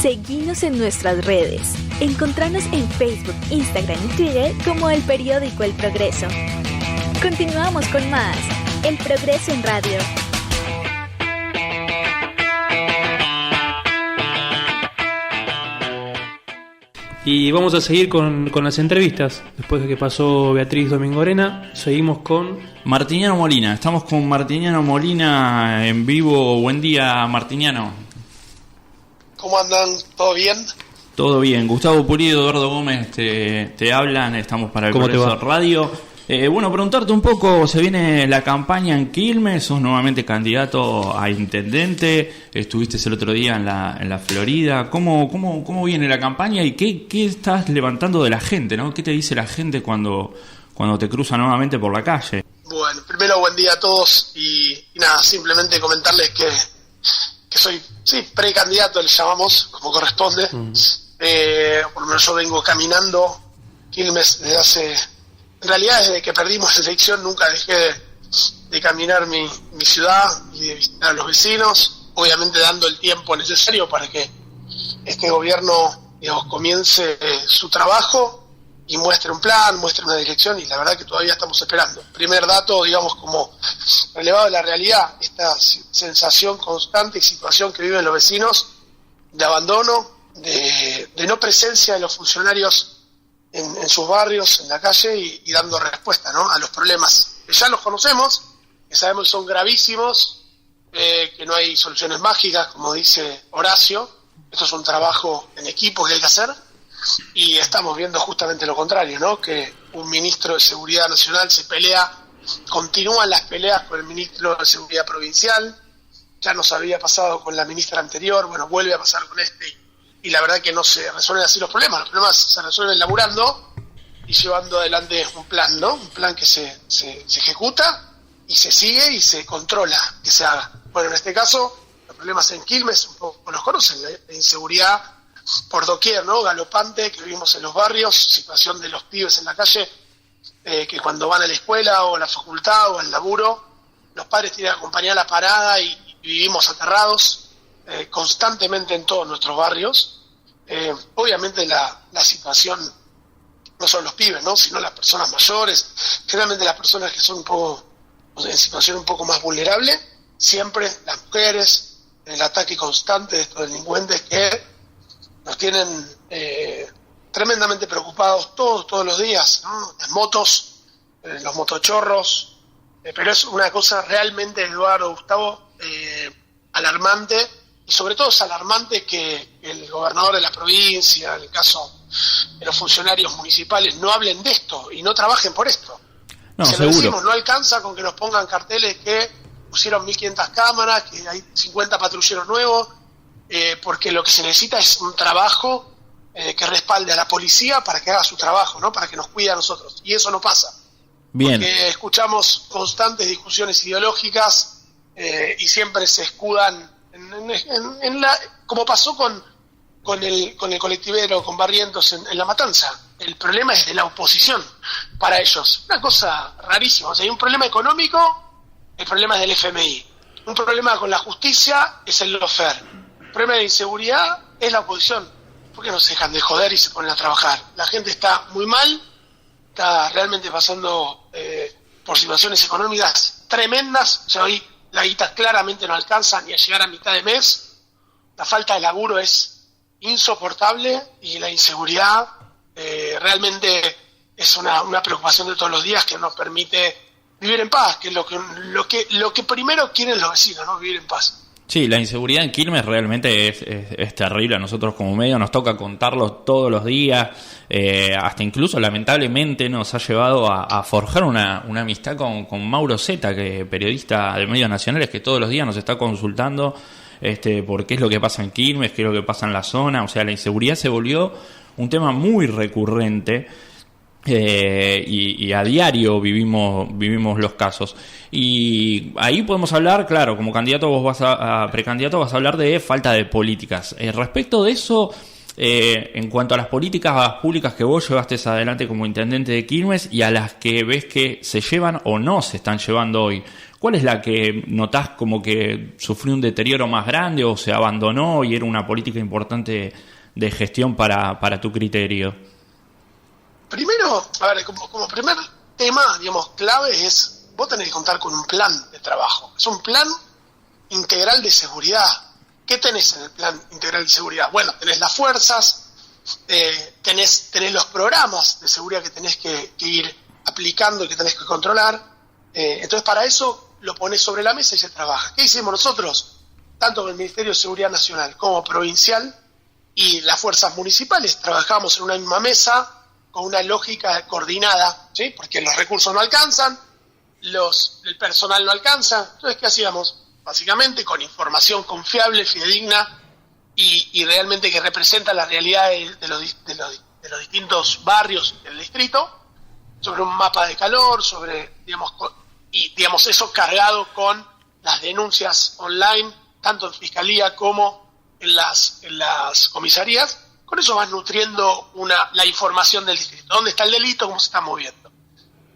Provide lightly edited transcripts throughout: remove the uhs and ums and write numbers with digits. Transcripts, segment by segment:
Seguinos en nuestras redes. Encontranos en Facebook, Instagram y Twitter como El Periódico El Progreso. Continuamos con más El Progreso en Radio. Y vamos a seguir con las entrevistas. Después de que pasó Beatriz Domingorena, seguimos con Martiniano Molina. Estamos con Martiniano Molina en vivo. Buen día, Martiniano. ¿Cómo andan? ¿Todo bien? Todo bien. Gustavo Pulido, Eduardo Gómez te hablan. Estamos para El Progreso Radio. Bueno, preguntarte un poco, se viene la campaña en Quilmes, sos nuevamente candidato a intendente, estuviste el otro día en la Florida. ¿Cómo viene la campaña y qué estás levantando de la gente, ¿no? ¿Qué te dice la gente cuando te cruza nuevamente por la calle? Bueno, primero buen día a todos y nada, simplemente comentarles que soy, precandidato, le llamamos, como corresponde. Por lo menos yo vengo caminando Quilmes desde hace... En realidad, desde que perdimos la elección, nunca dejé de caminar mi ciudad y de visitar a los vecinos, obviamente dando el tiempo necesario para que este gobierno, digamos, comience su trabajo y muestre un plan, muestre una dirección, y la verdad que todavía estamos esperando. Primer dato, digamos, como relevado de la realidad, esta sensación constante y situación que viven los vecinos de abandono, de no presencia de los funcionarios en sus barrios, en la calle, y dando respuesta, ¿no?, a los problemas que ya los conocemos, que sabemos que son gravísimos, que no hay soluciones mágicas, como dice Horacio. Esto es un trabajo en equipo que hay que hacer, y estamos viendo justamente lo contrario, ¿no?, que un ministro de Seguridad Nacional se pelea, continúan las peleas con el ministro de Seguridad Provincial, ya nos había pasado con la ministra anterior, bueno, vuelve a pasar con este, y la verdad que no se resuelven así los problemas se resuelven laburando y llevando adelante un plan, ¿no? Un plan que se ejecuta y se sigue y se controla que se haga. Bueno, en este caso, los problemas en Quilmes un poco los conocen, la inseguridad por doquier, ¿no?, galopante que vivimos en los barrios, situación de los pibes en la calle, que cuando van a la escuela o a la facultad o al laburo, los padres tienen que acompañar a la parada y vivimos aterrados constantemente en todos nuestros barrios. Obviamente la situación no son los pibes, ¿no?, sino las personas mayores, generalmente las personas que son un poco en situación un poco más vulnerable, siempre las mujeres, el ataque constante de estos delincuentes que nos tienen tremendamente preocupados todos los días, ¿no?, las motos, los motochorros, pero es una cosa realmente, Eduardo, Gustavo, alarmante. Y sobre todo es alarmante que el gobernador de la provincia, en el caso de los funcionarios municipales, no hablen de esto y no trabajen por esto. No, se seguro. lo decimos, no alcanza con que nos pongan carteles que pusieron 1.500 cámaras, que hay 50 patrulleros nuevos, porque lo que se necesita es un trabajo que respalde a la policía para que haga su trabajo, ¿no?, para que nos cuide a nosotros. Y eso no pasa. Bien. Porque escuchamos constantes discusiones ideológicas y siempre se escudan como pasó con el colectivero, con Barrientos en La Matanza. El problema es de la oposición para ellos. Una cosa rarísima. O sea, hay un problema económico, el problema es del FMI. Un problema con la justicia es el lofer. El problema de inseguridad es la oposición. ¿Por qué no se dejan de joder y se ponen a trabajar? La gente está muy mal, está realmente pasando por situaciones económicas tremendas. O sea, hoy la guita claramente no alcanza ni a llegar a mitad de mes. La falta de laburo es insoportable y la inseguridad realmente es una preocupación de todos los días que nos permite vivir en paz, que es lo que primero quieren los vecinos, ¿no?, vivir en paz. Sí, la inseguridad en Quilmes realmente es terrible. A nosotros como medio nos toca contarlo todos los días. Hasta incluso lamentablemente nos ha llevado a forjar una amistad con Mauro Zeta, que periodista de medios nacionales, que todos los días nos está consultando por qué es lo que pasa en Quilmes, qué es lo que pasa en la zona. O sea, la inseguridad se volvió un tema muy recurrente. Y a diario vivimos los casos, y ahí podemos hablar, claro, como candidato precandidato vas a hablar de falta de políticas. Respecto de eso, en cuanto a las políticas públicas que vos llevaste adelante como intendente de Quilmes y a las que ves que se llevan o no se están llevando hoy, ¿Cuál es la que notás como que sufrió un deterioro más grande o se abandonó y era una política importante de gestión para tu criterio? Primero, a ver, como primer tema, digamos, clave es, vos tenés que contar con un plan de trabajo. Es un plan integral de seguridad. ¿Qué tenés en el plan integral de seguridad? Bueno, tenés las fuerzas, tenés los programas de seguridad que tenés que ir aplicando y que tenés que controlar. Entonces, para eso lo pones sobre la mesa y se trabaja. ¿Qué hicimos nosotros? Tanto con el Ministerio de Seguridad Nacional como provincial y las fuerzas municipales, trabajamos en una misma mesa con una lógica coordinada, ¿sí? Porque los recursos no alcanzan, el personal no alcanza. Entonces, ¿qué hacíamos? Básicamente con información confiable, fidedigna y realmente que representa la realidad de los distintos barrios del distrito, sobre un mapa de calor, digamos eso cargado con las denuncias online, tanto en fiscalía como en las comisarías. Con eso vas nutriendo la información del distrito, dónde está el delito, cómo se está moviendo.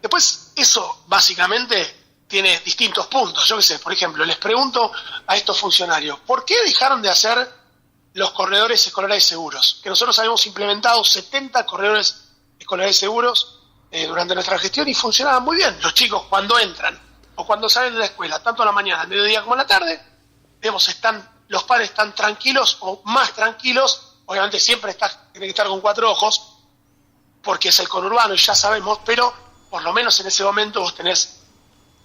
Después, eso básicamente tiene distintos puntos. Yo qué sé, por ejemplo, les pregunto a estos funcionarios, ¿por qué dejaron de hacer los corredores escolares seguros? Que nosotros habíamos implementado 70 corredores escolares seguros durante nuestra gestión y funcionaban muy bien. Los chicos cuando entran o cuando salen de la escuela, tanto a la mañana, al mediodía como a la tarde, los padres están tranquilos o más tranquilos. Obviamente siempre tiene que estar con 4 ojos porque es el conurbano y ya sabemos, pero por lo menos en ese momento vos tenés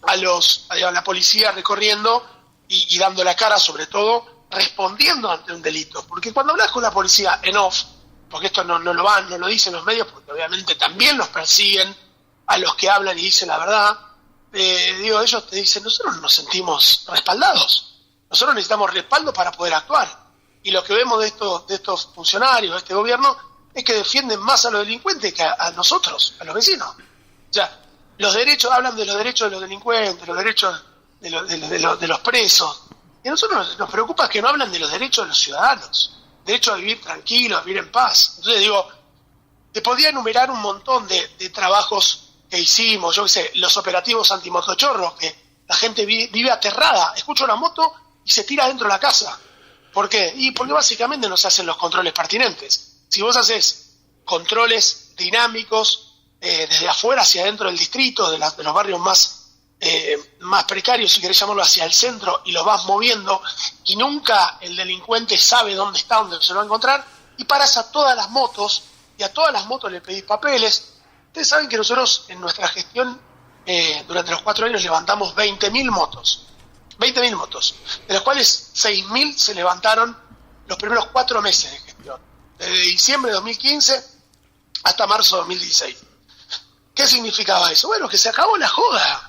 a la policía recorriendo y dando la cara, sobre todo respondiendo ante un delito. Porque cuando hablas con la policía en off, porque esto no lo dicen los medios, porque obviamente también los persiguen a los que hablan y dicen la verdad, ellos te dicen, nosotros nos sentimos respaldados, nosotros necesitamos respaldo para poder actuar. Y lo que vemos de estos funcionarios, de este gobierno, es que defienden más a los delincuentes que a nosotros, a los vecinos. O sea, hablan de los derechos de los delincuentes, los derechos de los presos. Y a nosotros nos preocupa que no hablan de los derechos de los ciudadanos, derecho a vivir tranquilo, a vivir en paz. Entonces te podría enumerar un montón de trabajos que hicimos, yo qué sé, los operativos antimotochorros, que la gente vive aterrada, escucha una moto y se tira dentro de la casa. ¿Por qué? Y porque básicamente no se hacen los controles pertinentes. Si vos haces controles dinámicos desde afuera hacia adentro del distrito, de los barrios más precarios, si querés llamarlo, hacia el centro, y los vas moviendo, y nunca el delincuente sabe dónde está, dónde se lo va a encontrar, y paras a todas las motos, y a todas las motos le pedís papeles. Ustedes saben que nosotros en nuestra gestión, durante los 4 años, levantamos 20.000 motos. 20.000 motos, de las cuales 6.000 se levantaron los primeros 4 meses de gestión, desde diciembre de 2015 hasta marzo de 2016. ¿Qué significaba eso? Bueno, que se acabó la joda,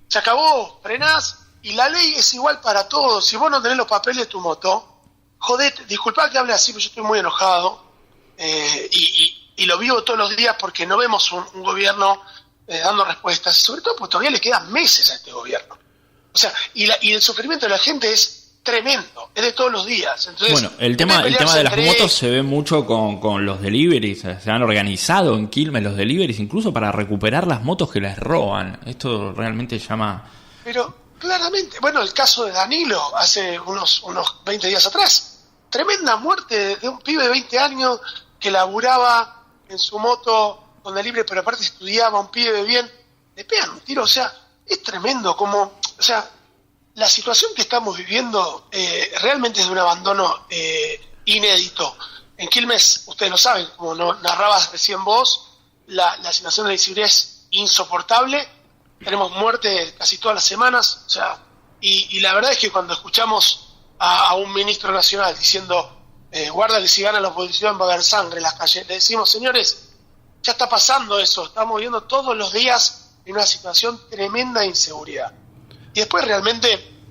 se acabó, frenás, y la ley es igual para todos. Si vos no tenés los papeles de tu moto, jodete, disculpá que hable así, pero yo estoy muy enojado, y lo vivo todos los días porque no vemos un gobierno dando respuestas, y sobre todo porque todavía le quedan meses a este gobierno. O sea, y el sufrimiento de la gente es tremendo, es de todos los días. Entonces, bueno, el tema de las motos se ve mucho con los deliveries. Se han organizado en Quilmes los deliveries incluso para recuperar las motos que les roban. Esto realmente llama... Pero claramente, bueno, el caso de Danilo hace unos 20 días atrás, tremenda muerte de un pibe de 20 años que laburaba en su moto con delivery, pero aparte estudiaba, un pibe bien, le pegan un tiro. O sea, es tremendo como... O sea, la situación que estamos viviendo realmente es de un abandono inédito. En Quilmes, ustedes lo saben, como narrabas recién vos, la situación de inseguridad es insoportable. Tenemos muerte casi todas las semanas. O sea, y la verdad es que cuando escuchamos a un ministro nacional diciendo guarda que si gana la oposición va a haber sangre en las calles, le decimos, señores, ya está pasando eso. Estamos viviendo todos los días en una situación tremenda de inseguridad. Y después realmente,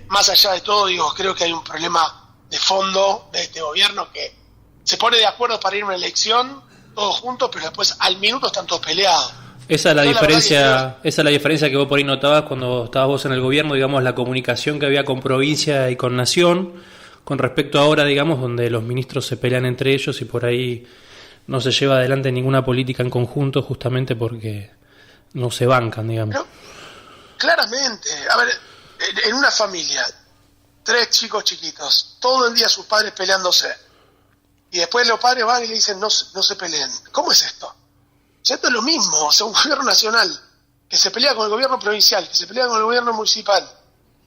más allá de todo, creo que hay un problema de fondo de este gobierno que se pone de acuerdo para ir a una elección, todos juntos, pero después al minuto están todos peleados. Esa es la diferencia que vos por ahí notabas cuando estabas vos en el gobierno, digamos, la comunicación que había con provincia y con nación, con respecto a ahora, digamos, donde los ministros se pelean entre ellos y por ahí no se lleva adelante ninguna política en conjunto justamente porque no se bancan, digamos. claramente. A ver, en una familia, 3 chicos chiquitos, todo el día sus padres peleándose, y después los padres van y le dicen no se peleen. ¿Cómo es esto? O sea, esto es lo mismo. O sea, un gobierno nacional que se pelea con el gobierno provincial, que se pelea con el gobierno municipal,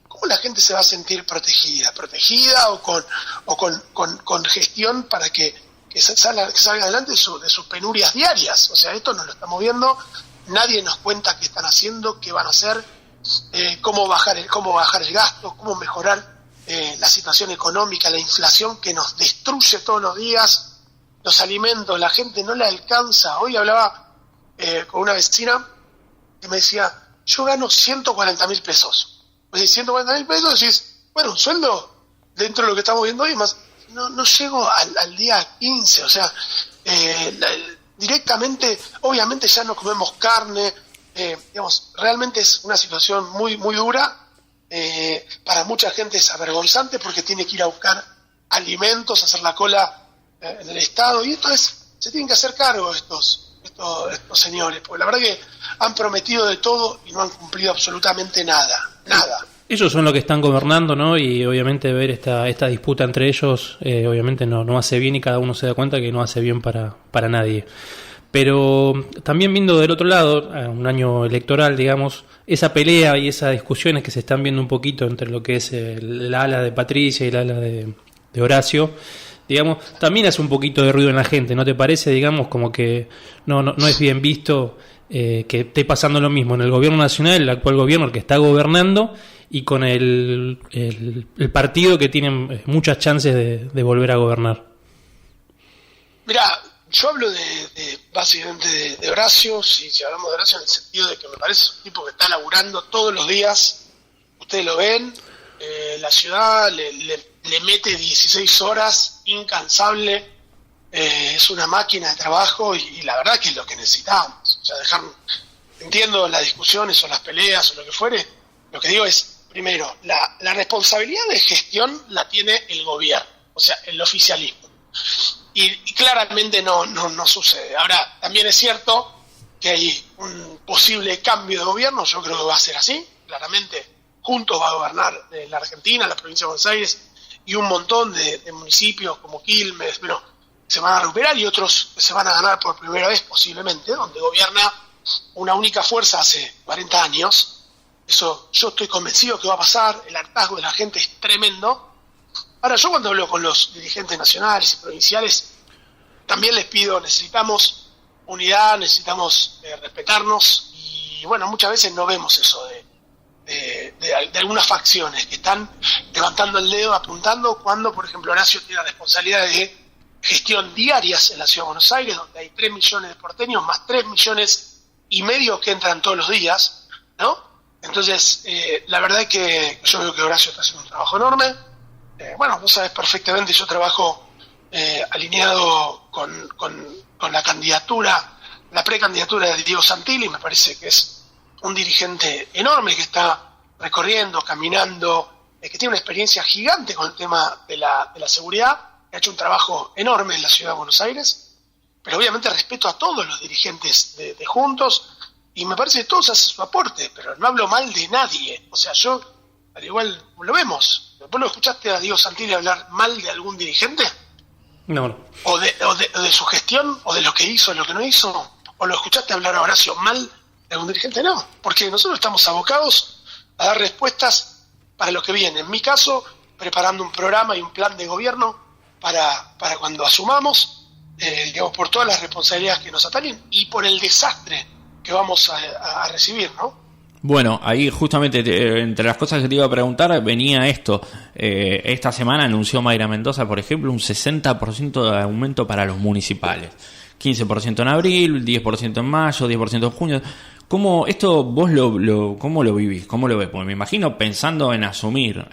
¿cómo la gente se va a sentir protegida o con gestión para que salga adelante de sus penurias diarias? O sea, esto nos lo estamos viendo, nadie nos cuenta qué están haciendo, qué van a hacer, cómo bajar el gasto, cómo mejorar la situación económica, la inflación que nos destruye todos los días, los alimentos, la gente no le alcanza. Hoy hablaba con una vecina que me decía, yo gano 140.000 pesos. Pues 140.000 pesos, decís, bueno, un sueldo dentro de lo que estamos viendo hoy, más no llego al día 15, o sea, directamente, obviamente ya no comemos carne, digamos, realmente es una situación muy, muy dura. Para mucha gente es avergonzante porque tiene que ir a buscar alimentos, hacer la cola en el Estado, y se tienen que hacer cargo estos señores, porque la verdad que han prometido de todo y no han cumplido absolutamente nada. Ellos son los que están gobernando, ¿no? Y obviamente ver esta disputa entre ellos, obviamente no hace bien, y cada uno se da cuenta que no hace bien para nadie. Pero también viendo del otro lado, un año electoral, digamos, esa pelea y esas discusiones que se están viendo un poquito entre lo que es el ala de Patricia y el ala de Horacio, digamos, también hace un poquito de ruido en la gente, ¿no te parece? Digamos, como que no es bien visto que esté pasando lo mismo en el gobierno nacional, el actual gobierno, el que está gobernando, y con el partido que tiene muchas chances de volver a gobernar. Mirá, yo hablo básicamente de Horacio, si hablamos de Horacio en el sentido de que me parece un tipo que está laburando todos los días, ustedes lo ven, la ciudad le mete 16 horas, incansable, es una máquina de trabajo, y la verdad que es lo que necesitamos. O sea, entiendo las discusiones o las peleas o lo que fuere, lo que digo es, primero, la responsabilidad de gestión la tiene el gobierno, o sea, el oficialismo. Y claramente no sucede. Ahora, también es cierto que hay un posible cambio de gobierno, yo creo que va a ser así, claramente Juntos va a gobernar la Argentina, la provincia de Buenos Aires, y un montón de municipios como Quilmes, bueno, se van a recuperar, y otros se van a ganar por primera vez posiblemente, donde gobierna una única fuerza hace 40 años. Eso yo estoy convencido que va a pasar, el hartazgo de la gente es tremendo. Ahora, yo cuando hablo con los dirigentes nacionales y provinciales, también les pido, necesitamos unidad, necesitamos respetarnos, y bueno, muchas veces no vemos eso de algunas facciones que están levantando el dedo, apuntando, cuando, por ejemplo, Horacio tiene responsabilidades de gestión diarias en la Ciudad de Buenos Aires, donde hay 3 millones de porteños, más 3,5 millones que entran todos los días, ¿no? Entonces, la verdad es que yo veo que Horacio está haciendo un trabajo enorme. Bueno, vos sabés perfectamente, yo trabajo alineado con la candidatura, la precandidatura de Diego Santilli. Me parece que es un dirigente enorme que está recorriendo, caminando, que tiene una experiencia gigante con el tema de la seguridad, que ha hecho un trabajo enorme en la Ciudad de Buenos Aires, pero obviamente respeto a todos los dirigentes de Juntos, y me parece que todos hacen su aporte, pero no hablo mal de nadie. O sea, yo, al igual lo vemos, ¿vos lo escuchaste a Diego Santilli hablar mal de algún dirigente? No. O de su gestión, o de lo que hizo, lo que no hizo, o lo escuchaste hablar a Horacio mal de algún dirigente. No, porque nosotros estamos abocados a dar respuestas para lo que viene. En mi caso, preparando un programa y un plan de gobierno para cuando asumamos, digamos, por todas las responsabilidades que nos atañen y por el desastre que vamos a recibir, ¿no? Bueno, ahí justamente entre las cosas que te iba a preguntar venía esto. Esta semana anunció Mayra Mendoza, por ejemplo, un 60% de aumento para los municipales. 15% en abril, 10% en mayo, 10% en junio. ¿Cómo esto vos cómo lo vivís? ¿Cómo lo ves? Porque me imagino pensando en asumir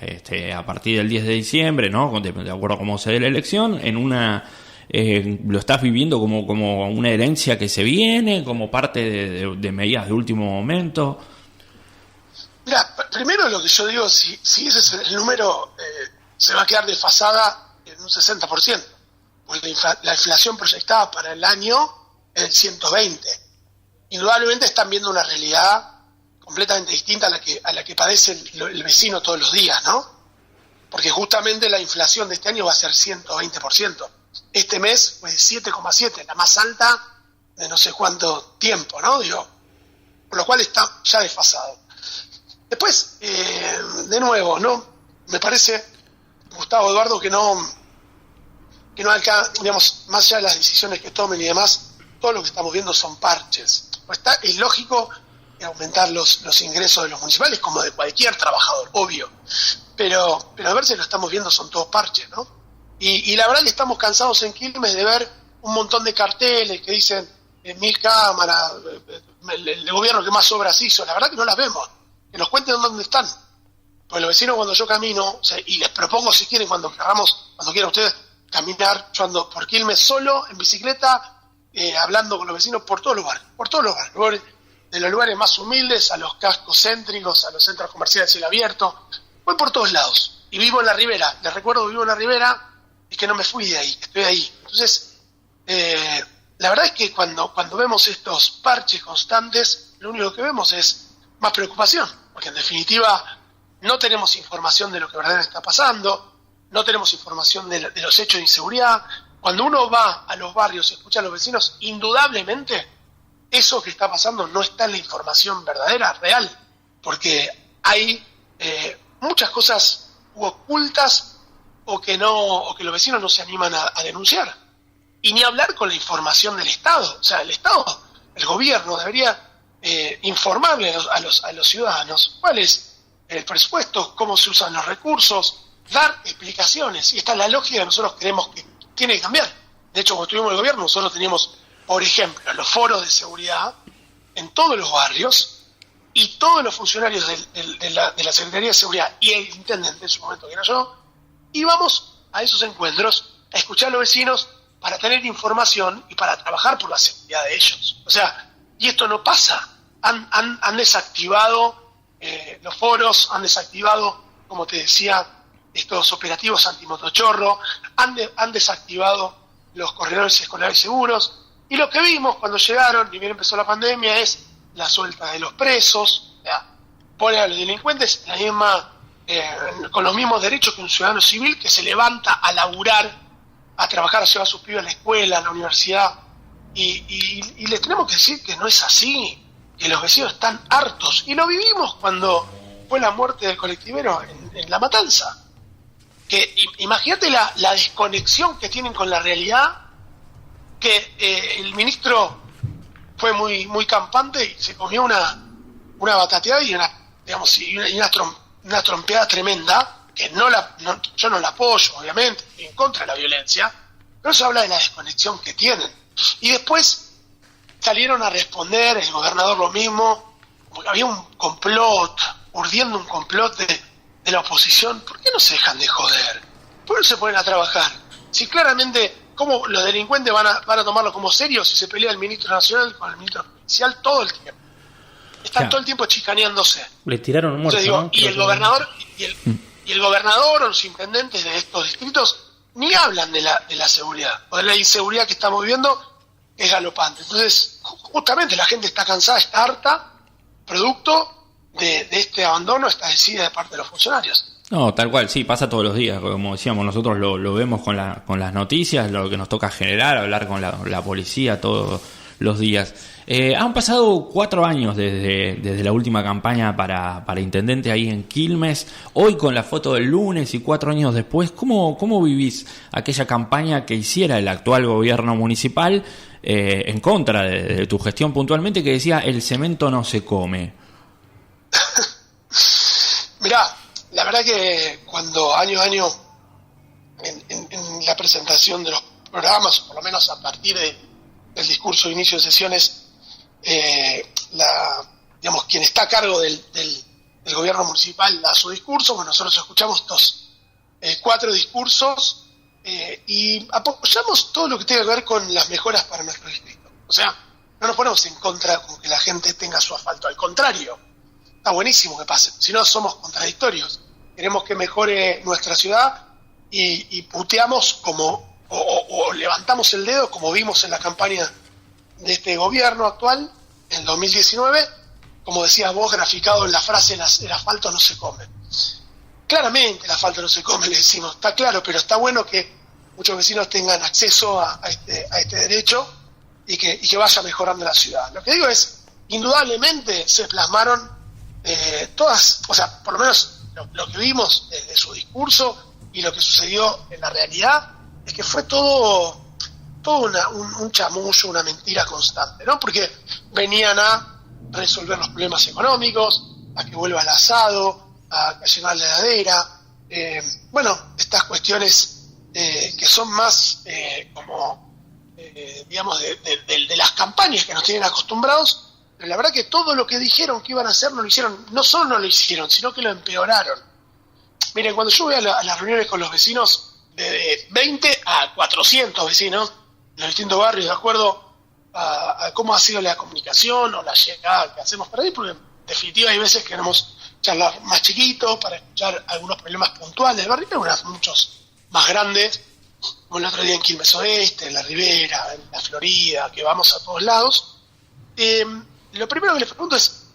a partir del 10 de diciembre, ¿no? De acuerdo a cómo se dé la elección, en una... ¿lo estás viviendo como una herencia que se viene, como parte de medidas de último momento? Mira, primero lo que yo digo, si ese es el número, se va a quedar desfasada en un 60%, porque la inflación proyectada para el año es el 120%. Indudablemente están viendo una realidad completamente distinta a la que padece el vecino todos los días, ¿no? Porque justamente la inflación de este año va a ser 120%. Este mes fue de 7,7, la más alta de no sé cuánto tiempo, ¿no? Por lo cual está ya desfasado. Después, de nuevo, ¿no? Me parece, Gustavo, Eduardo, que no alcanza, digamos, más allá de las decisiones que tomen y demás, todo lo que estamos viendo son parches. Es lógico aumentar los ingresos de los municipales como de cualquier trabajador, obvio. Pero a ver si lo estamos viendo, son todos parches, ¿no? Y la verdad que estamos cansados en Quilmes de ver un montón de carteles que dicen 1000 cámaras, el gobierno que más obras hizo. La verdad que no las vemos. Que nos cuenten dónde están. Porque los vecinos, cuando yo camino, y les propongo si quieren, cuando quieran ustedes caminar, yo ando por Quilmes solo, en bicicleta, hablando con los vecinos por todos los barrios, de los lugares más humildes a los cascos céntricos, a los centros comerciales cielo abierto. Voy por todos lados. Y vivo en la Ribera. Les recuerdo, vivo en la Ribera y que no me fui de ahí, estoy ahí. Entonces, la verdad es que cuando vemos estos parches constantes, lo único que vemos es más preocupación, porque en definitiva no tenemos información de lo que verdaderamente está pasando, no tenemos información de los hechos de inseguridad. Cuando uno va a los barrios y escucha a los vecinos, indudablemente eso que está pasando no está en la información verdadera, real, porque hay muchas cosas ocultas o que los vecinos no se animan a denunciar. Y ni hablar con la información del Estado. O sea, el gobierno debería informarle a los ciudadanos cuál es el presupuesto, cómo se usan los recursos, dar explicaciones. Y esta es la lógica que nosotros creemos que tiene que cambiar. De hecho, cuando estuvimos en el gobierno, nosotros teníamos, por ejemplo, los foros de seguridad en todos los barrios, y todos los funcionarios de la Secretaría de Seguridad y el intendente en su momento, que era yo, íbamos a esos encuentros a escuchar a los vecinos para tener información y para trabajar por la seguridad de ellos. O sea, y esto no pasa. Han desactivado los foros, han desactivado, como te decía, estos operativos antimotochorro, han desactivado los corredores escolares seguros, y lo que vimos cuando llegaron, y bien empezó la pandemia, es la suelta de los presos, ponen a los delincuentes con los mismos derechos que un ciudadano civil que se levanta a laburar, a trabajar, a llevar a sus pibes a la escuela, a la universidad, y les tenemos que decir que no es así, que los vecinos están hartos, y lo vivimos cuando fue la muerte del colectivero en La Matanza. Que imagínate la desconexión que tienen con la realidad, que el ministro fue muy campante y se comió una batateada y una trompeada tremenda, que yo no la apoyo, obviamente, en contra de la violencia, pero eso habla de la desconexión que tienen. Y después salieron a responder, el gobernador lo mismo, porque había un complot, urdiendo un complot de la oposición. ¿Por qué no se dejan de joder? ¿Por qué no se ponen a trabajar? Si claramente, ¿cómo los delincuentes van a tomarlo como serio si se pelea el ministro nacional con el ministro provincial todo el tiempo? Están todo el tiempo chicaneándose. Le tiraron un muerto, ¿no? Y el gobernador y el gobernador o los intendentes de estos distritos ni hablan de la seguridad o de la inseguridad que estamos viviendo, que es galopante. Entonces, justamente la gente está cansada, está harta, producto de este abandono, esta desidia de parte de los funcionarios. No, tal cual, sí, pasa todos los días, como decíamos, nosotros lo vemos con las noticias, lo que nos toca generar, hablar con la policía todos los días. Han pasado 4 años desde la última campaña para intendente ahí en Quilmes. Hoy con la foto del lunes y 4 años después, ¿cómo vivís aquella campaña que hiciera el actual gobierno municipal en contra de tu gestión puntualmente, que decía el cemento no se come? Mirá, la verdad que cuando año a año en la presentación de los programas, o por lo menos a partir del discurso de inicio de sesiones, quien está a cargo del gobierno municipal da su discurso. Bueno, nosotros escuchamos estos 4 discursos y apoyamos todo lo que tenga que ver con las mejoras para nuestro distrito. O sea, no nos ponemos en contra como que la gente tenga su asfalto, al contrario, está buenísimo que pase, si no somos contradictorios. Queremos que mejore nuestra ciudad y puteamos o levantamos el dedo, como vimos en la campaña de este gobierno actual, en 2019, como decías vos, graficado en la frase, el asfalto no se come. Claramente el asfalto no se come, le decimos, está claro, pero está bueno que muchos vecinos tengan acceso a este derecho y que vaya mejorando la ciudad. Lo que digo es, indudablemente se plasmaron todas, o sea, por lo menos lo que vimos de su discurso y lo que sucedió en la realidad, es que fue todo un chamullo, una mentira constante, ¿no? Porque venían a resolver los problemas económicos, a que vuelva el asado, a llenar la heladera, estas cuestiones que son más digamos, de las campañas que nos tienen acostumbrados, pero la verdad que todo lo que dijeron que iban a hacer no lo hicieron, no solo no lo hicieron, sino que lo empeoraron. Miren, cuando yo voy a las reuniones con los vecinos, de 20 a 400 vecinos, en los distintos barrios, de acuerdo a cómo ha sido la comunicación o la llegada que hacemos para ahí, porque en definitiva hay veces que queremos charlar más chiquitos para escuchar algunos problemas puntuales del barrio, pero muchos más grandes, como el otro día en Quilmes Oeste, en la Ribera, en la Florida, que vamos a todos lados. Lo primero que les pregunto es,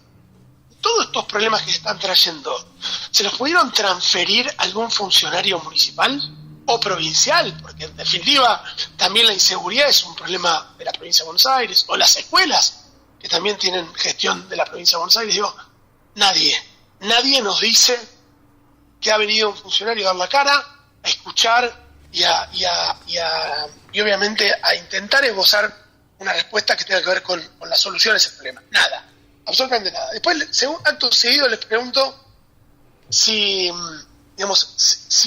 todos estos problemas que están trayendo, ¿se los pudieron transferir a algún funcionario municipal o provincial? Porque en definitiva también la inseguridad es un problema de la provincia de Buenos Aires, o las escuelas, que también tienen gestión de la provincia de Buenos Aires. Digo, nadie nos dice que ha venido un funcionario a dar la cara, a escuchar y obviamente a intentar esbozar una respuesta que tenga que ver con la solución a ese problema. Nada, absolutamente nada. Después, acto seguido, les pregunto si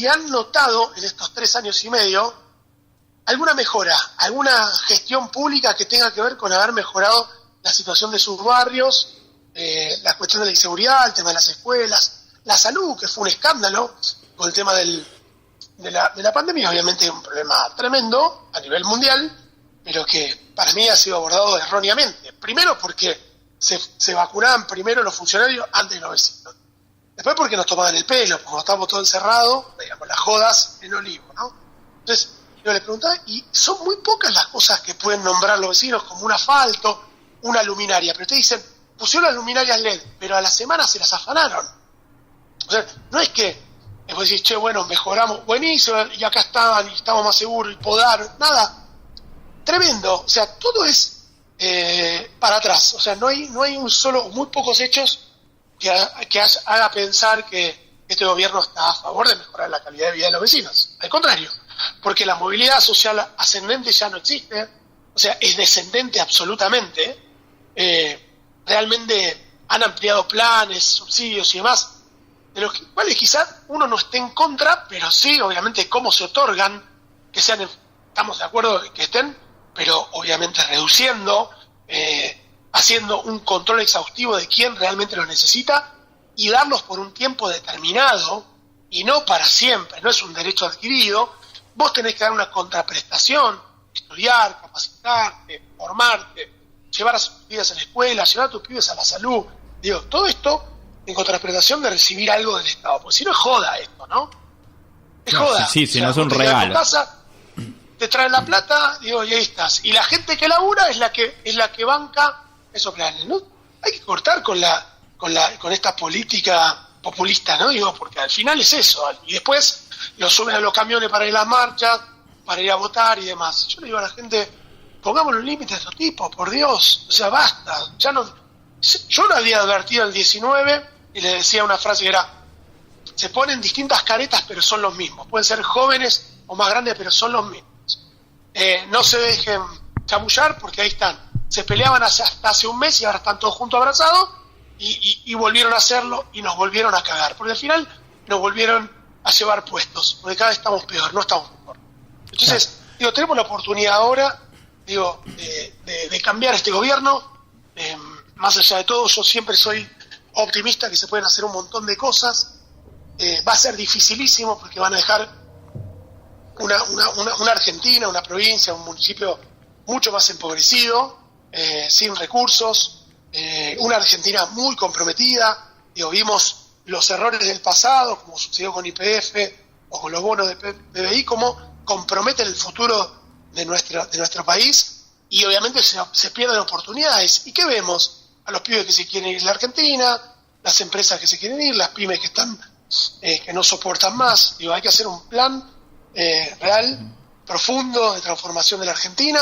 han notado en estos 3 años y medio alguna mejora, alguna gestión pública que tenga que ver con haber mejorado la situación de sus barrios, la cuestión de la inseguridad, el tema de las escuelas, la salud, que fue un escándalo con el tema de la pandemia. Obviamente un problema tremendo a nivel mundial, pero que para mí ha sido abordado erróneamente. Primero porque se vacunaban primero los funcionarios antes de los vecinos. Después porque nos tomaban el pelo, porque estábamos todos encerrados, digamos, las jodas en Olivo, ¿no? Entonces, yo les preguntaba, y son muy pocas las cosas que pueden nombrar los vecinos, como un asfalto, una luminaria, pero ustedes dicen, pusieron las luminarias LED, pero a la semana se las afanaron. O sea, no es que después decís, che, bueno, mejoramos, buenísimo, y acá estaban, y estamos más seguros, y podaron, nada. Tremendo, o sea, todo es para atrás, o sea, no hay muy pocos hechos que haga pensar que este gobierno está a favor de mejorar la calidad de vida de los vecinos. Al contrario, porque la movilidad social ascendente ya no existe, o sea, es descendente absolutamente. Realmente han ampliado planes, subsidios y demás, de los cuales quizás uno no esté en contra, pero sí, obviamente, cómo se otorgan, que sean, estamos de acuerdo que estén, pero obviamente reduciendo, haciendo un control exhaustivo de quién realmente lo necesita y darlos por un tiempo determinado y no para siempre, no es un derecho adquirido. Vos tenés que dar una contraprestación, estudiar, capacitarte, formarte, llevar a tus pibes a la escuela, llevar a tus pibes a la salud. Digo, todo esto en contraprestación de recibir algo del Estado, porque si no es joda esto, ¿no? Es joda. Sí, si no es un regalo. Te traen la plata, digo, y ahí estás. Y la gente que labura es la que banca esos planes, ¿no? Hay que cortar con esta política populista, ¿no? Digo, porque al final es eso. Y después lo suben a los camiones para ir a las marchas, para ir a votar y demás. Yo le digo a la gente, pongamos los límites a estos tipos, por Dios. O sea, basta. Ya no. Yo lo había advertido el 19 y le decía una frase que era: se ponen distintas caretas, pero son los mismos. Pueden ser jóvenes o más grandes, pero son los mismos. No se dejen chamullar, porque ahí están. Se peleaban hasta hace un mes y ahora están todos juntos abrazados y volvieron a hacerlo y nos volvieron a cagar. Porque al final nos volvieron a llevar puestos, porque cada vez estamos peor, no estamos mejor. Entonces, digo, tenemos la oportunidad ahora, digo, de cambiar este gobierno. Más allá de todo, yo siempre soy optimista que se pueden hacer un montón de cosas. Va a ser dificilísimo porque van a dejar una Argentina, una provincia, un municipio mucho más empobrecido, sin recursos, una Argentina muy comprometida. Digo, vimos los errores del pasado, como sucedió con YPF o con los bonos de PBI, cómo comprometen el futuro de nuestro país, y obviamente se pierden oportunidades. ¿Y qué vemos? a los pibes que se quieren ir a la Argentina, las empresas que se quieren ir, las pymes que están que no soportan más. Digo, hay que hacer un plan real, profundo, de transformación de la Argentina.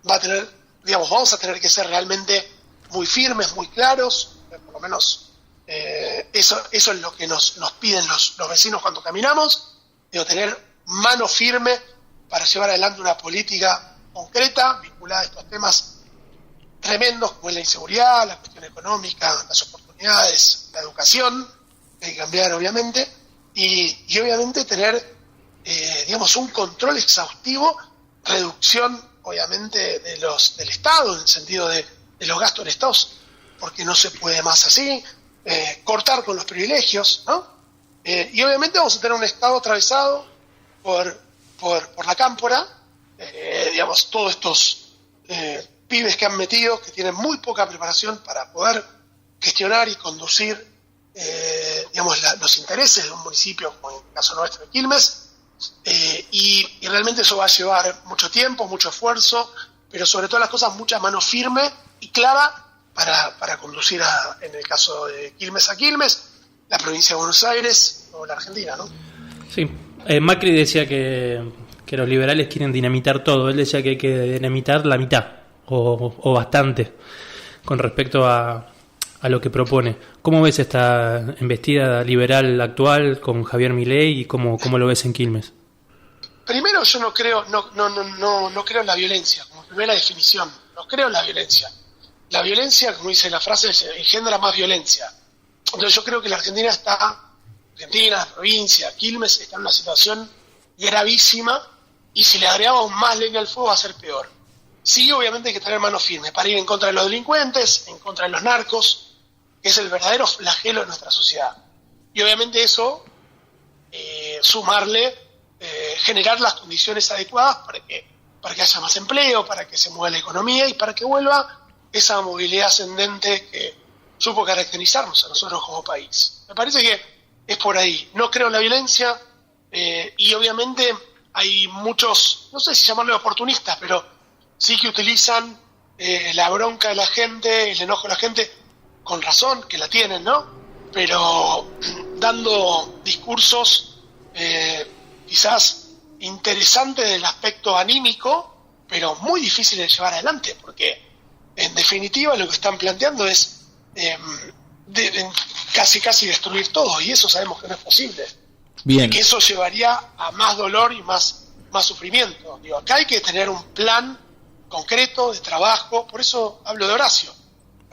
Vamos a tener que ser realmente muy firmes, muy claros, por lo menos eso es lo que nos piden los vecinos cuando caminamos. Digo, tener mano firme para llevar adelante una política concreta vinculada a estos temas tremendos como es la inseguridad, la cuestión económica, las oportunidades, la educación, que hay que cambiar obviamente, y obviamente tener un control exhaustivo, reducción obviamente del Estado, en el sentido de los gastos del Estado, porque no se puede más así, cortar con los privilegios, ¿no? Y obviamente vamos a tener un Estado atravesado por la cámpora, todos estos pibes que han metido, que tienen muy poca preparación para poder gestionar y conducir los intereses de un municipio, como en el caso nuestro de Quilmes, y realmente eso va a llevar mucho tiempo, mucho esfuerzo, pero sobre todas las cosas mucha mano firme y clara para conducir en el caso de Quilmes a Quilmes, la provincia de Buenos Aires o la Argentina, ¿no? Sí, Macri decía que los liberales quieren dinamitar todo. Él decía que hay que dinamitar la mitad o bastante con respecto a lo que propone. ¿Cómo ves esta embestida liberal actual con Javier Milei y cómo lo ves en Quilmes? Primero, yo no creo en la violencia, como primera definición. No creo en la violencia. La violencia, como dice la frase, engendra más violencia. Entonces yo creo que la provincia, Quilmes, está en una situación gravísima, y si le agregamos más leña al fuego va a ser peor. Sí, obviamente hay que tener mano firme para ir en contra de los delincuentes, en contra de los narcos, que es el verdadero flagelo de nuestra sociedad. Y obviamente eso, generar las condiciones adecuadas para que haya más empleo, para que se mueva la economía y para que vuelva esa movilidad ascendente que supo caracterizarnos a nosotros como país. Me parece que es por ahí. No creo en la violencia, y obviamente hay muchos, no sé si llamarlo oportunistas, pero sí que utilizan la bronca de la gente, el enojo de la gente, con razón, que la tienen, ¿no? Pero dando discursos quizás interesantes del aspecto anímico, pero muy difíciles de llevar adelante, porque en definitiva lo que están planteando es casi destruir todo, y eso sabemos que no es posible. Bien. Que eso llevaría a más dolor y más sufrimiento. Digo, acá hay que tener un plan concreto de trabajo, por eso hablo de Horacio.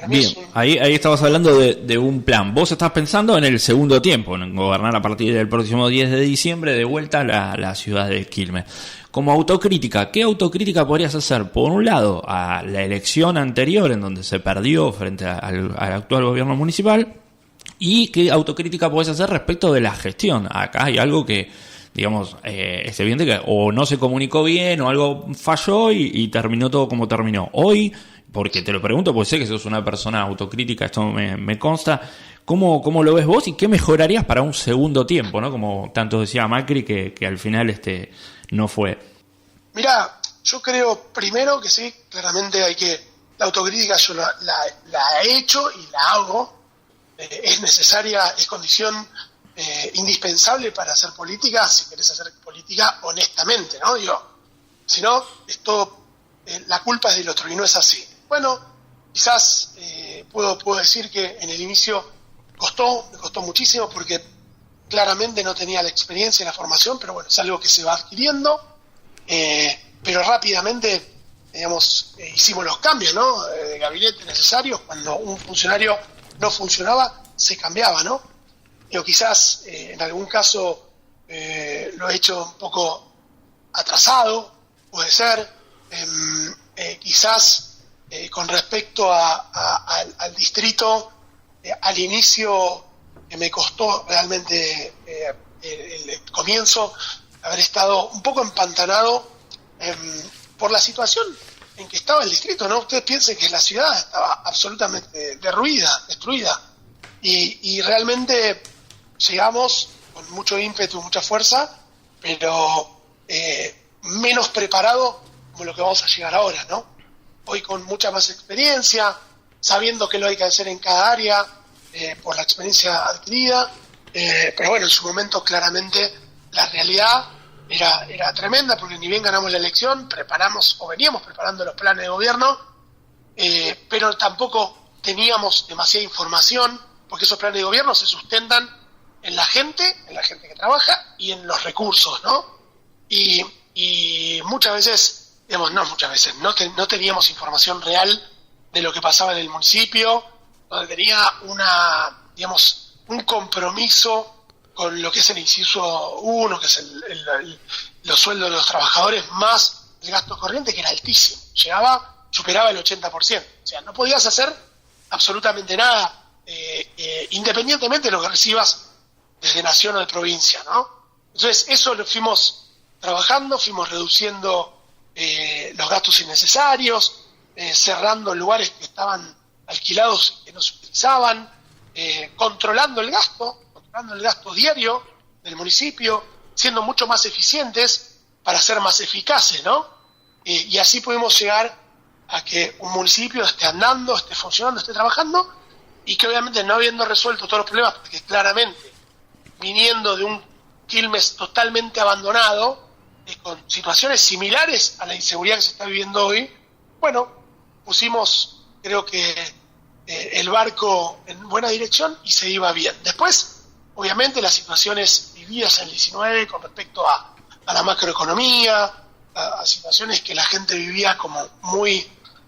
Bien, ahí estabas hablando de un plan. Vos estás pensando en el segundo tiempo, en gobernar a partir del próximo 10 de diciembre de vuelta a la ciudad de Quilmes. Como autocrítica, ¿qué autocrítica podrías hacer? Por un lado, a la elección anterior en donde se perdió frente al actual gobierno municipal, y qué autocrítica podés hacer respecto de la gestión. Acá hay algo que, digamos, es evidente que o no se comunicó bien o algo falló y terminó todo como terminó. Hoy, porque te lo pregunto, porque sé que sos una persona autocrítica, esto me consta, ¿cómo lo ves vos y qué mejorarías para un segundo tiempo, ¿no? Como tanto decía Macri que al final no fue. Mirá, yo creo primero que sí, claramente la autocrítica yo la he hecho y la hago, es necesaria, es condición indispensable para hacer política, si querés hacer política honestamente, ¿no? Digo, si no, la culpa es del otro y no es así. Bueno, quizás puedo decir que en el inicio me costó muchísimo porque claramente no tenía la experiencia y la formación, pero bueno, es algo que se va adquiriendo, pero rápidamente, hicimos los cambios, ¿no? De gabinete necesarios. Cuando un funcionario no funcionaba, se cambiaba, ¿no? Yo quizás en algún caso lo he hecho un poco atrasado, puede ser, quizás con respecto al distrito, al inicio me costó realmente el comienzo, haber estado un poco empantanado por la situación en que estaba el distrito, ¿no? Ustedes piensen que la ciudad estaba absolutamente derruida, destruida, y realmente llegamos con mucho ímpetu, mucha fuerza, pero menos preparado como lo que vamos a llegar ahora, ¿no? Hoy con mucha más experiencia, sabiendo que lo hay que hacer en cada área, por la experiencia adquirida, pero bueno, en su momento claramente la realidad era tremenda, porque ni bien ganamos la elección, veníamos preparando los planes de gobierno, pero tampoco teníamos demasiada información, porque esos planes de gobierno se sustentan en la gente que trabaja y en los recursos, ¿no? Y muchas veces, no teníamos información real de lo que pasaba en el municipio, donde tenía un compromiso con lo que es el inciso 1, que es los sueldos de los trabajadores, más el gasto corriente, que era altísimo, superaba el 80%. O sea, no podías hacer absolutamente nada, independientemente de lo que recibas desde nación o de provincia, ¿no? Entonces, eso lo fuimos trabajando, fuimos reduciendo los gastos innecesarios, cerrando lugares que estaban alquilados y que no se utilizaban, controlando el gasto diario del municipio, siendo mucho más eficientes para ser más eficaces, ¿no? Y así pudimos llegar a que un municipio esté andando, esté funcionando, esté trabajando, y que obviamente no habiendo resuelto todos los problemas, porque claramente viniendo de un Quilmes totalmente abandonado, con situaciones similares a la inseguridad que se está viviendo hoy, bueno, pusimos, creo que el barco en buena dirección y se iba bien. Después, obviamente, las situaciones vividas en el 19 con respecto a la macroeconomía, a situaciones que la gente vivía como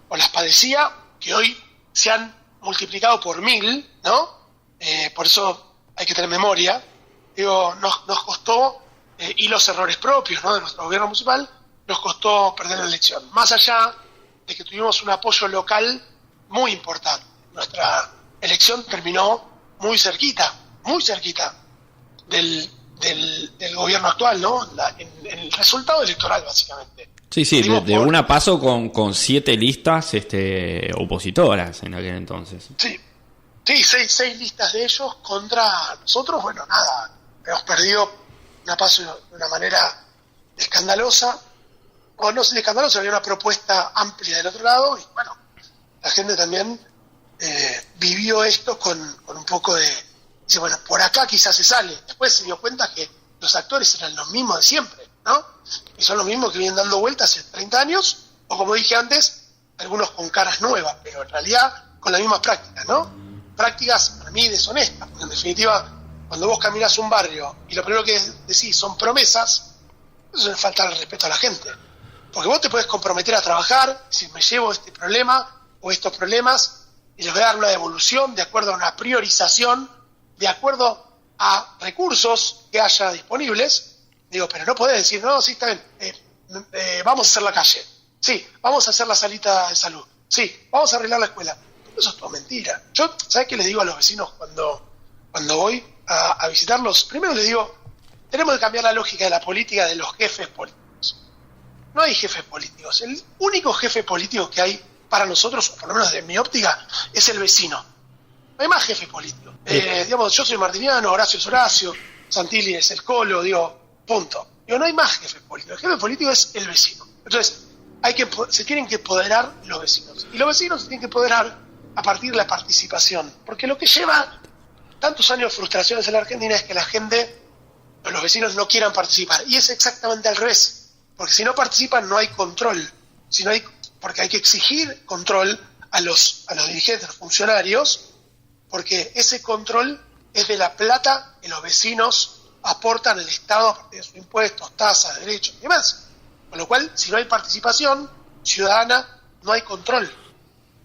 o las padecía, que hoy se han multiplicado por 1000, ¿no? Por eso hay que tener memoria. Nos costó, y los errores propios, ¿no?, de nuestro gobierno municipal, nos costó perder la elección. Más allá de que tuvimos un apoyo local muy importante. Nuestra elección terminó muy cerquita del gobierno actual, ¿no? En el resultado electoral, básicamente. Sí, de una paso con 7 listas opositoras en aquel entonces. Sí, 6 listas de ellos contra nosotros. Bueno, nada, hemos perdido una paso de una manera escandalosa, o no sé, escandalosa, había una propuesta amplia del otro lado, y bueno, la gente también vivió esto con un poco de, dice, bueno, por acá quizás se sale. Después se dio cuenta que los actores eran los mismos de siempre, ¿no? Y son los mismos que vienen dando vueltas hace 30 años, o como dije antes, algunos con caras nuevas, pero en realidad con las mismas prácticas, ¿no? Prácticas, para mí, deshonestas, porque en definitiva, cuando vos caminás un barrio y lo primero que decís son promesas, eso es faltar el respeto a la gente. Porque vos te podés comprometer a trabajar, si me llevo este problema o estos problemas, y les voy a dar una devolución de acuerdo a una priorización, de acuerdo a recursos que haya disponibles. Digo, pero no podés decir, no, sí, está bien, vamos a hacer la calle, sí, vamos a hacer la salita de salud, sí, vamos a arreglar la escuela. Eso es todo mentira. Yo, ¿sabés qué les digo a los vecinos cuando voy a visitarlos? Primero les digo, tenemos que cambiar la lógica de la política de los jefes políticos. No hay jefes políticos. El único jefe político que hay para nosotros, o por lo menos de mi óptica, es el vecino. No hay más jefe político. Yo soy martiniano, Horacio es Horacio, Santilli es el Colo, punto. No hay más jefe político. El jefe político es el vecino. Entonces, se tienen que empoderar los vecinos. Y los vecinos se tienen que empoderar a partir de la participación. Porque lo que lleva tantos años de frustraciones en la Argentina es que la gente, los vecinos, no quieran participar. Y es exactamente al revés. Porque si no participan no hay control. Porque hay que exigir control a los dirigentes, a los funcionarios, porque ese control es de la plata que los vecinos aportan al Estado a partir de sus impuestos, tasas, derechos y demás. Con lo cual, si no hay participación ciudadana, no hay control.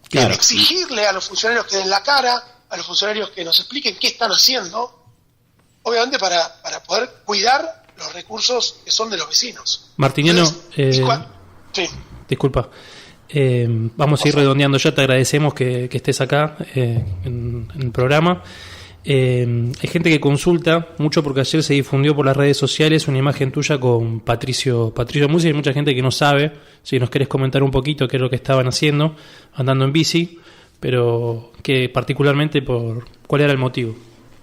Claro. Exigirle a los funcionarios que den la cara, a los funcionarios que nos expliquen qué están haciendo, obviamente para poder cuidar los recursos que son de los vecinos. Martiniano, sí. Disculpa. Vamos a ir redondeando ya, te agradecemos que estés acá en el programa. Hay gente que consulta mucho porque ayer se difundió por las redes sociales una imagen tuya con Patricio Musi. Hay mucha gente que no sabe, si nos querés comentar un poquito qué es lo que estaban haciendo, andando en bici, pero que particularmente ¿cuál era el motivo?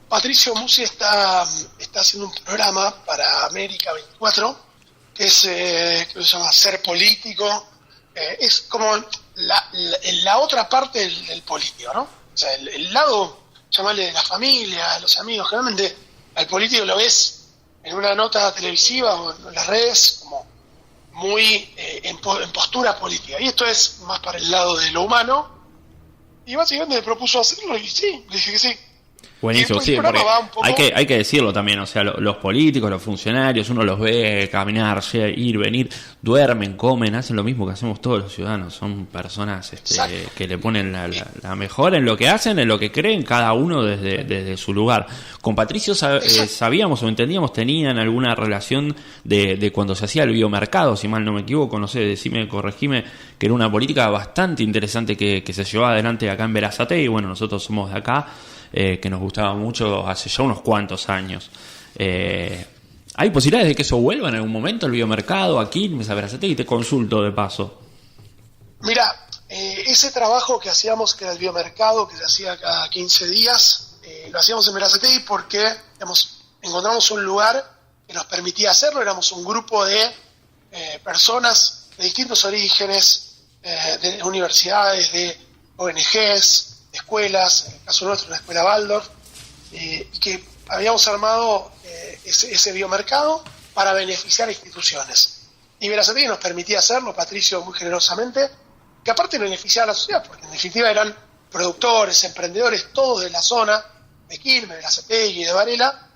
Patricio Musi está haciendo un programa para América 24 que se llama Ser Político. Es como la otra parte del político, ¿no? O sea, el lado, llamarle de la familia, los amigos, generalmente al político lo ves en una nota televisiva o en las redes como muy en postura política. Y esto es más para el lado de lo humano. Y básicamente me propuso hacerlo y sí, le dije que sí. Buenísimo, sí, porque hay que decirlo también, o sea, los políticos, los funcionarios, uno los ve caminar, ir, venir, duermen, comen, hacen lo mismo que hacemos todos los ciudadanos, son personas que le ponen la mejor en lo que hacen, en lo que creen, cada uno desde su lugar. Con Patricio sabíamos o entendíamos, tenían alguna relación de cuando se hacía el biomercado, si mal no me equivoco, no sé, decime, corregime, que era una política bastante interesante que se llevaba adelante acá en Berazategui, y bueno, nosotros somos de acá, que nos gustaba mucho hace ya unos cuantos años. ¿Hay posibilidades de que eso vuelva en algún momento, el biomercado, a Quilmes, a Berazategui? Te consulto de paso. Mira, ese trabajo que hacíamos, que era el biomercado, que se hacía cada 15 días, lo hacíamos en Berazategui porque encontramos un lugar que nos permitía hacerlo. Éramos un grupo de personas de distintos orígenes, de universidades, de ONGs, escuelas, en el caso nuestro una escuela Waldorf, y que habíamos armado ese biomercado para beneficiar a instituciones. Y Berazategui nos permitía hacerlo, Patricio muy generosamente, que aparte beneficiaba a la sociedad, porque en definitiva eran productores, emprendedores, todos de la zona de Quilmes, de Berazategui y de Varela,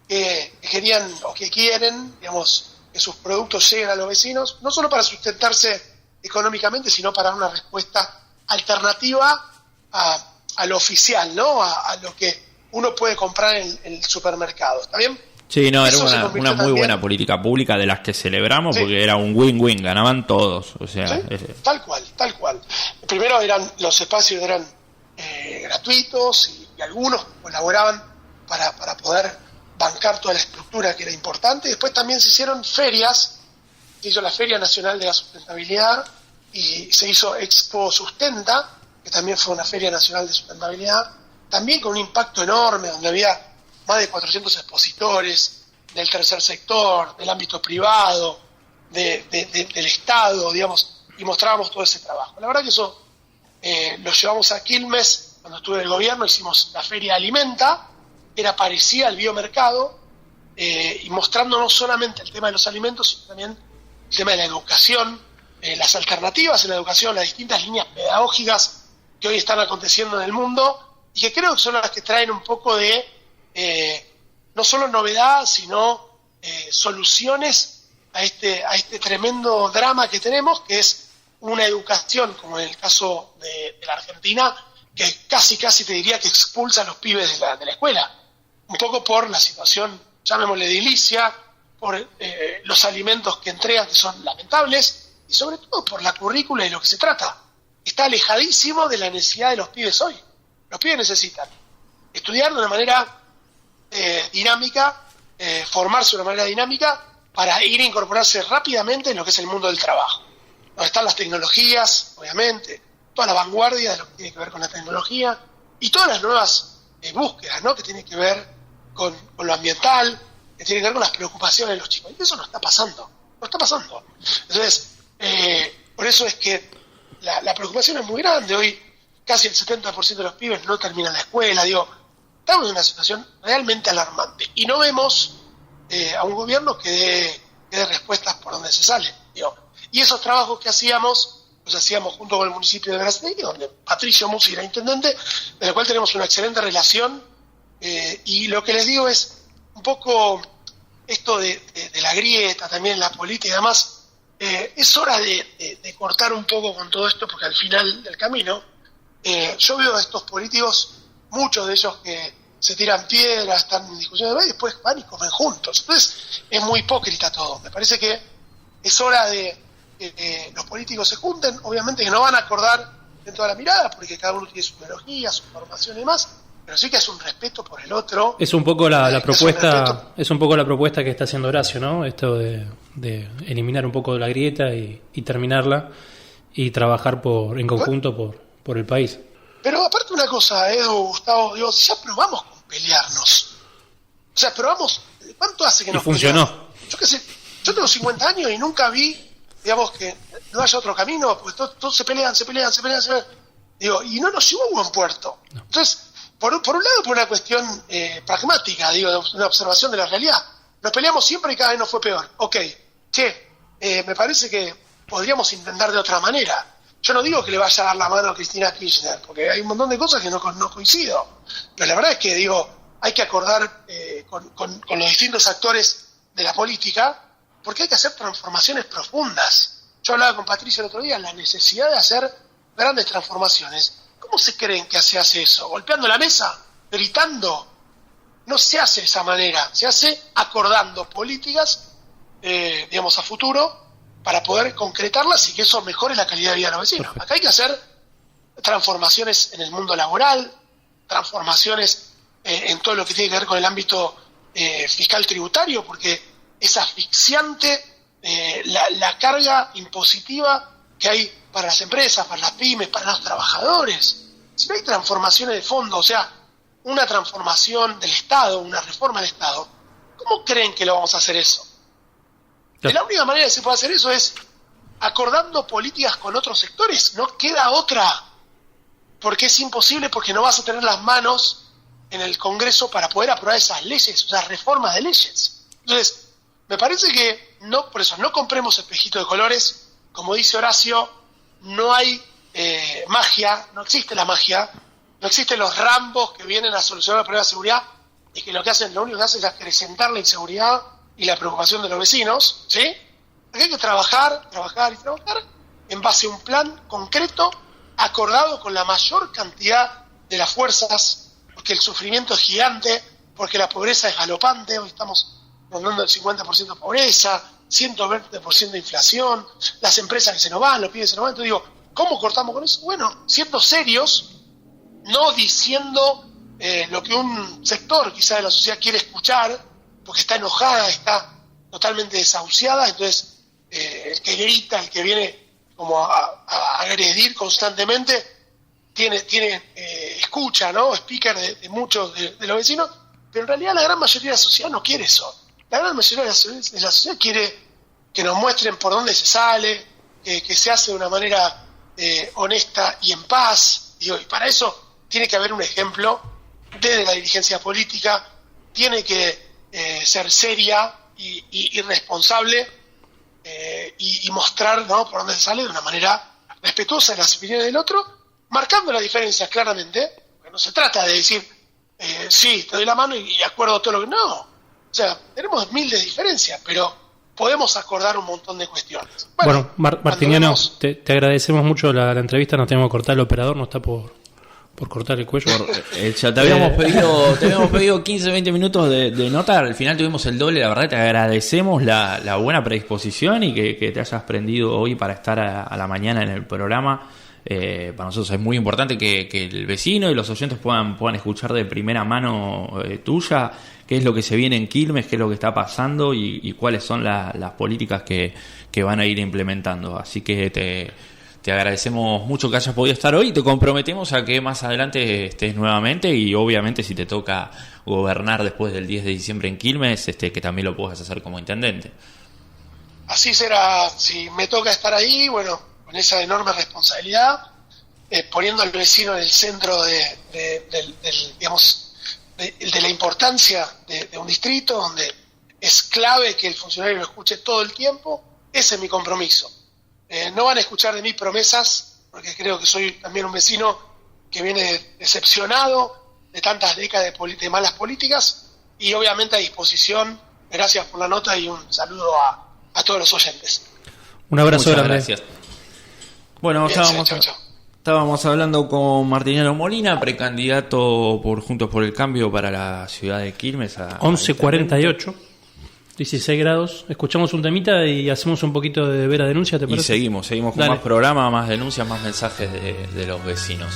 que querían o que quieren, digamos, que sus productos lleguen a los vecinos, no solo para sustentarse económicamente, sino para una respuesta alternativa a lo oficial, ¿no? A lo que uno puede comprar en el supermercado, ¿está bien? Sí, no, era una muy buena política pública de las que celebramos, sí, porque era un win-win, ganaban todos, o sea... ¿Sí? Tal cual. Primero los espacios eran gratuitos y algunos colaboraban para poder bancar toda la estructura que era importante. Después también se hicieron ferias, se hizo la Feria Nacional de la Sustentabilidad y se hizo Expo Sustenta, que también fue una Feria Nacional de Sustentabilidad, también con un impacto enorme, donde había más de 400 expositores del tercer sector, del ámbito privado, del Estado, digamos, y mostrábamos todo ese trabajo. La verdad que eso lo llevamos a Quilmes, cuando estuve en el gobierno, hicimos la Feria Alimenta, que era parecida al biomercado, y mostrando no solamente el tema de los alimentos, sino también el tema de la educación, las alternativas en la educación, las distintas líneas pedagógicas que hoy están aconteciendo en el mundo y que creo que son las que traen un poco de no solo novedad, sino soluciones a este tremendo drama que tenemos, que es una educación, como en el caso de la Argentina, que casi te diría que expulsa a los pibes de la escuela, un poco por la situación, llamémosle edilicia, por los alimentos que entregan, que son lamentables, y sobre todo por la currícula y lo que se trata. Está alejadísimo de la necesidad de los pibes hoy. Los pibes necesitan estudiar de una manera dinámica, formarse de una manera dinámica para ir a incorporarse rápidamente en lo que es el mundo del trabajo, donde están las tecnologías, obviamente, toda la vanguardia de lo que tiene que ver con la tecnología y todas las nuevas búsquedas, ¿no?, que tienen que ver con lo ambiental, que tienen que ver con las preocupaciones de los chicos. Y eso no está pasando. Entonces, por eso es que la preocupación es muy grande. Hoy casi el 70% de los pibes no terminan la escuela. Estamos en una situación realmente alarmante y no vemos a un gobierno que dé respuestas por donde se sale. Y esos trabajos que hacíamos, los hacíamos junto con el municipio de Berazategui, donde Patricio Musi era intendente, de la cual tenemos una excelente relación, y lo que les digo es un poco esto de la grieta también en la política y demás. Es hora de cortar un poco con todo esto, porque al final del camino yo veo a estos políticos, muchos de ellos que se tiran piedras, están en discusiones y después van y comen juntos. Entonces es muy hipócrita todo. Me parece que es hora de que los políticos se junten. Obviamente que no van a acordar en toda la mirada, porque cada uno tiene su ideología, su formación y demás, pero sí que es un respeto por el otro. Es un poco la propuesta, es un poco la propuesta que está haciendo Horacio, ¿no? Esto de eliminar un poco la grieta y terminarla y trabajar en conjunto por el país. Pero aparte una cosa, Edu, Gustavo, digo, ya probamos con pelearnos. O sea, probamos, ¿cuánto hace que nos funcionó? Peleamos? Yo qué sé, yo tengo 50 años y nunca vi, digamos, que no haya otro camino, porque todos se pelean. Digo, y no nos llevó a buen puerto. No. Entonces, por un lado, por una cuestión pragmática, digo, de una observación de la realidad. Nos peleamos siempre y cada vez nos fue peor. Ok, me parece que podríamos intentar de otra manera. Yo no digo que le vaya a dar la mano a Cristina Kirchner, porque hay un montón de cosas que no coincido. Pero la verdad es que, digo, hay que acordar con los distintos actores de la política, porque hay que hacer transformaciones profundas. Yo hablaba con Patricia el otro día, la necesidad de hacer grandes transformaciones. ¿Cómo se creen que se hace eso? ¿Golpeando la mesa? ¿Gritando? No se hace de esa manera, se hace acordando políticas, digamos, a futuro, para poder concretarlas y que eso mejore la calidad de vida de los vecinos. Perfecto. Acá hay que hacer transformaciones en el mundo laboral, transformaciones en todo lo que tiene que ver con el ámbito fiscal tributario, porque es asfixiante la carga impositiva que hay para las empresas, para las pymes, para los trabajadores. Si no hay transformaciones de fondo, o sea, una transformación del Estado, una reforma del Estado, ¿cómo creen que lo vamos a hacer eso? Y la única manera que se puede hacer eso es acordando políticas con otros sectores. No queda otra, porque es imposible, porque no vas a tener las manos en el Congreso para poder aprobar esas leyes, o sea, reformas de leyes. Entonces, me parece que por eso no compremos espejitos de colores. Como dice Horacio, no hay magia, no existe la magia, no existen los Rambos que vienen a solucionar el problema de seguridad y que lo único que hacen es acrecentar la inseguridad y la preocupación de los vecinos, ¿sí? Aquí hay que trabajar en base a un plan concreto, acordado con la mayor cantidad de las fuerzas, porque el sufrimiento es gigante, porque la pobreza es galopante, hoy estamos rondando el 50% de pobreza, 120% de inflación, las empresas que se nos van, los pibes que se nos van. Entonces digo, ¿cómo cortamos con eso? Bueno, siendo serios, no diciendo lo que un sector quizá de la sociedad quiere escuchar, porque está enojada, está totalmente desahuciada. Entonces el que grita, el que viene como a agredir constantemente, tiene escucha, ¿no? Speaker de muchos de los vecinos, pero en realidad la gran mayoría de la sociedad no quiere eso. La gran mayoría de la sociedad quiere que nos muestren por dónde se sale, que se hace de una manera honesta y en paz. Digo, y para eso tiene que haber un ejemplo desde la dirigencia política, tiene que ser seria y responsable y mostrar, ¿no?, por dónde se sale de una manera respetuosa de las opiniones del otro, marcando las diferencias claramente, porque no se trata de decir sí, te doy la mano y acuerdo todo lo que... No, o sea, tenemos mil de diferencias, pero podemos acordar un montón de cuestiones. Bueno, Martiniano, te agradecemos mucho la entrevista, nos tenemos que cortar, el operador no está por cortar el cuello. Ya te habíamos pedido 15-20 minutos de nota, al final tuvimos el doble. La verdad te agradecemos la buena predisposición y que te hayas prendido hoy para estar a la mañana en el programa. Para nosotros es muy importante que el vecino y los oyentes puedan escuchar de primera mano tuya qué es lo que se viene en Quilmes, qué es lo que está pasando y cuáles son las políticas que van a ir implementando. Así que te agradecemos mucho que hayas podido estar hoy y te comprometemos a que más adelante estés nuevamente y obviamente si te toca gobernar después del 10 de diciembre en Quilmes, que también lo puedas hacer como intendente. Así será, si me toca estar ahí, bueno, con esa enorme responsabilidad, poniendo al vecino en el centro de la importancia de un distrito, donde es clave que el funcionario lo escuche todo el tiempo. Ese es mi compromiso. No van a escuchar de mí promesas, porque creo que soy también un vecino que viene decepcionado de tantas décadas de malas políticas, y obviamente a disposición. Gracias por la nota y un saludo a todos los oyentes. Un abrazo grande. Gracias. Bueno, estábamos hablando con Martiniano Molina, precandidato por Juntos por el Cambio para la ciudad de Quilmes. 11:48. 16 grados. Escuchamos un temita y hacemos un poquito de Vera Denuncia, ¿te parece? Y seguimos con Dale. Más programa, más denuncias, más mensajes de los vecinos.